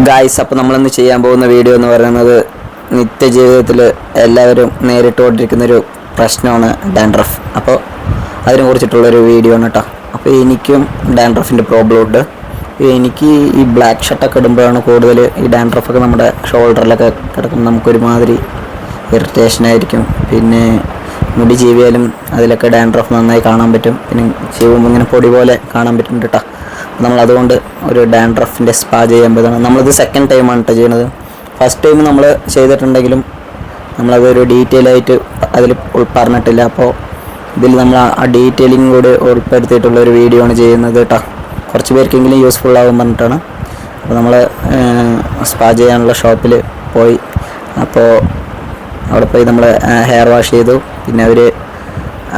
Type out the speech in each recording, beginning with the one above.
Guys, അപ്പോൾ നമ്മളിന്ന് ചെയ്യാൻ പോകുന്ന വീഡിയോ എന്ന് പറയുന്നത് നിത്യജീവിതത്തിൽ എല്ലാവരും നേരിട്ടുകൊണ്ടിരിക്കുന്നൊരു പ്രശ്നമാണ് ഡാൻഡ്രഫ്. അപ്പോൾ അതിനെ കുറിച്ചിട്ടുള്ളൊരു വീഡിയോ ആണ് കേട്ടോ. അപ്പോൾ എനിക്കും ഡാൻഡ്രഫിൻ്റെ പ്രോബ്ലം ഉണ്ട്. എനിക്ക് ഈ ബ്ലാക്ക് ഷർട്ടൊക്കെ ഇടുമ്പോഴാണ് കൂടുതൽ ഈ ഡാൻഡ്രഫൊക്കെ നമ്മുടെ ഷോൾഡറിലൊക്കെ കിടക്കുമ്പോൾ നമുക്കൊരുമാതിരി ഇറിറ്റേഷനായിരിക്കും. പിന്നെ മുടി ചീവിയാലും അതിലൊക്കെ ഡാൻഡ്രഫ് നന്നായി കാണാൻ പറ്റും. പിന്നെ ചീവുമ്പോൾ ഇങ്ങനെ പൊടി പോലെ കാണാൻ പറ്റും കേട്ടോ. നമ്മളതുകൊണ്ട് ഒരു ഡാൻഡ്രഫിൻ്റെ സ്പാ ചെയ്യാൻ പോയതാണ്. നമ്മളിത് സെക്കൻഡ് ടൈമാണ് കേട്ടോ ചെയ്യുന്നത്. ഫസ്റ്റ് ടൈം നമ്മൾ ചെയ്തിട്ടുണ്ടെങ്കിലും നമ്മളതൊരു ഡീറ്റെയിൽ ആയിട്ട് അതിൽ പറഞ്ഞിട്ടില്ല. അപ്പോൾ ഇതിൽ നമ്മൾ ആ ഡീറ്റെയിലിംഗ് കൂടി ഉൾപ്പെടുത്തിയിട്ടുള്ള ഒരു വീഡിയോ ആണ് ചെയ്യുന്നത് കേട്ടോ. കുറച്ച് പേർക്കെങ്കിലും യൂസ്ഫുൾ ആകും പറഞ്ഞിട്ടാണ്. അപ്പോൾ നമ്മൾ സ്പാ ചെയ്യാനുള്ള ഷോപ്പിൽ പോയി. അപ്പോൾ അവിടെ പോയി നമ്മൾ ഹെയർ വാഷ് ചെയ്തു. പിന്നെ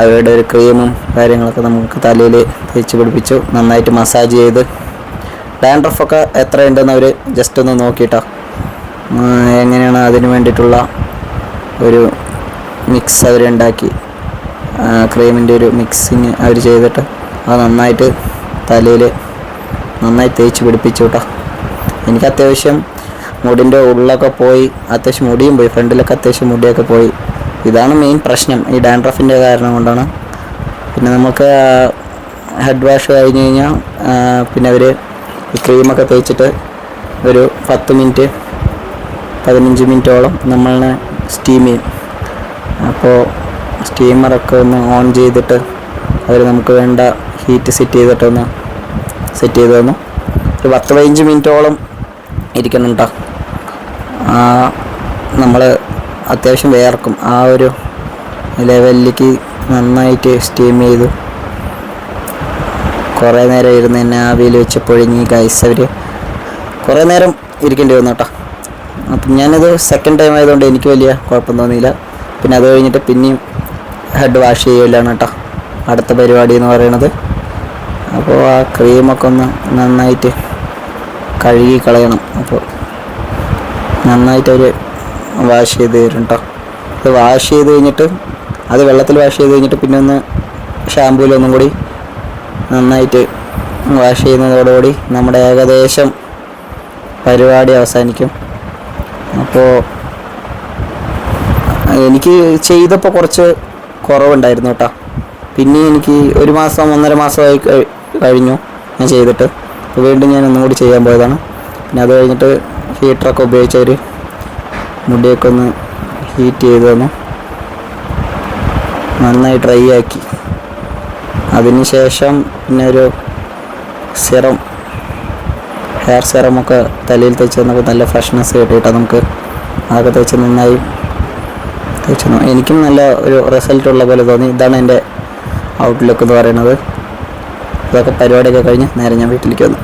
അവരുടെ ഒരു ക്രീമും കാര്യങ്ങളൊക്കെ നമുക്ക് തലയിൽ തേച്ച് പിടിപ്പിച്ചു. നന്നായിട്ട് മസാജ് ചെയ്ത് ഡാൻഡ്രഫൊക്കെ എത്രയുണ്ടെന്ന് അവർ ജസ്റ്റ് ഒന്ന് നോക്കിയിട്ടോ. എങ്ങനെയാണ് അതിന് വേണ്ടിയിട്ടുള്ള ഒരു മിക്സ് അവരുണ്ടാക്കി, ക്രീമിൻ്റെ ഒരു മിക്സിങ് അവർ ചെയ്തിട്ട് അത് നന്നായിട്ട് തലയിൽ നന്നായി തേച്ച് പിടിപ്പിച്ചു കേട്ടോ. എനിക്ക് അത്യാവശ്യം മുടിൻ്റെ ഉള്ളൊക്കെ പോയി, അത്യാവശ്യം മുടിയും പോയി, ഫ്രണ്ടിലൊക്കെ അത്യാവശ്യം മുടിയൊക്കെ പോയി. ഇതാണ് മെയിൻ പ്രശ്നം, ഈ ഡാൻഡ്രഫിൻ്റെ കാരണം കൊണ്ടാണ്. പിന്നെ നമുക്ക് ഹെഡ് വാഷ് കഴിഞ്ഞ് കഴിഞ്ഞാൽ പിന്നെ അവർ ഈ ക്രീമൊക്കെ തേച്ചിട്ട് ഒരു 10-15 മിനിറ്റോളം നമ്മളെ സ്റ്റീം ചെയ്യും. അപ്പോൾ സ്റ്റീമറൊക്കെ ഒന്ന് ഓൺ ചെയ്തിട്ട് അവർ നമുക്ക് വേണ്ട ഹീറ്റ് സെറ്റ് ചെയ്ത് തന്നു. ഒരു 10-15 മിനിറ്റോളം ഇരിക്കണം കേട്ടോ. നമ്മൾ അത്യാവശ്യം വേർക്കും. ആ ഒരു ലെവലിലേക്ക് നന്നായിട്ട് സ്റ്റീം ചെയ്തു. കുറേ നേരം ഇരുന്ന് തന്നെ ആവിയിൽ വെച്ച് പൊഴിഞ്ഞ് ഗൈസ് അവർ കുറേ നേരം ഇരിക്കേണ്ടി വന്നു കേട്ടോ. അപ്പം ഞാനിത് സെക്കൻഡ് ടൈം ആയതുകൊണ്ട് എനിക്ക് വലിയ കുഴപ്പം തോന്നിയില്ല. പിന്നെ അത് കഴിഞ്ഞിട്ട് പിന്നെയും ഹെഡ് വാഷ് ചെയ്യലാണ് കേട്ടോ അടുത്ത പരിപാടി എന്ന് പറയുന്നത്. അപ്പോൾ ആ ക്രീമൊക്കെ ഒന്ന് നന്നായിട്ട് കഴുകി കളയണം. അപ്പോൾ നന്നായിട്ട് അവർ വാഷ് ചെയ്ത് തരും കേട്ടോ. അത് വാഷ് ചെയ്ത് കഴിഞ്ഞിട്ട് അത് വെള്ളത്തിൽ വാഷ് ചെയ്ത് കഴിഞ്ഞിട്ട് പിന്നെ ഒന്ന് ഷാമ്പൂലൊന്നും കൂടി നന്നായിട്ട് വാഷ് ചെയ്യുന്നതോടുകൂടി നമ്മുടെ ഏകദേശം പരിപാടി അവസാനിക്കും. അപ്പോൾ എനിക്ക് ചെയ്തപ്പോൾ കുറച്ച് കുറവുണ്ടായിരുന്നു കേട്ടോ. പിന്നെ എനിക്ക് 1 മാസം 1.5 മാസമായി കഴിഞ്ഞു ഞാൻ ചെയ്തിട്ട്. അപ്പോൾ വീണ്ടും ഞാൻ ഒന്നും കൂടി ചെയ്യാൻ പോയതാണ്. പിന്നെ അത് കഴിഞ്ഞിട്ട് ഹീറ്ററൊക്കെ ഉപയോഗിച്ചവർ മുടിയൊക്കെ ഒന്ന് ഹീറ്റ് ചെയ്ത് തന്നു, നന്നായി ഡ്രൈ ആക്കി. അതിനുശേഷം പിന്നെ ഒരു സിറം, ഹെയർ സിറമൊക്കെ തലയിൽ തേച്ച് തന്നപ്പോൾ നല്ല ഫ്രഷ്നെസ് കിട്ടിയിട്ടോ നമുക്ക്. അതൊക്കെ തേച്ച് നന്നായി തേച്ച് തന്നു. എനിക്കും നല്ല ഒരു റിസൾട്ട് ഉള്ള പോലെ തോന്നി. ഇതാണ് എൻ്റെ ഔട്ട്ലുക്ക് എന്ന് പറയുന്നത്. ഇതൊക്കെ പരിപാടിയൊക്കെ കഴിഞ്ഞ് നേരെ ഞാൻ വീട്ടിലേക്ക് വന്നു.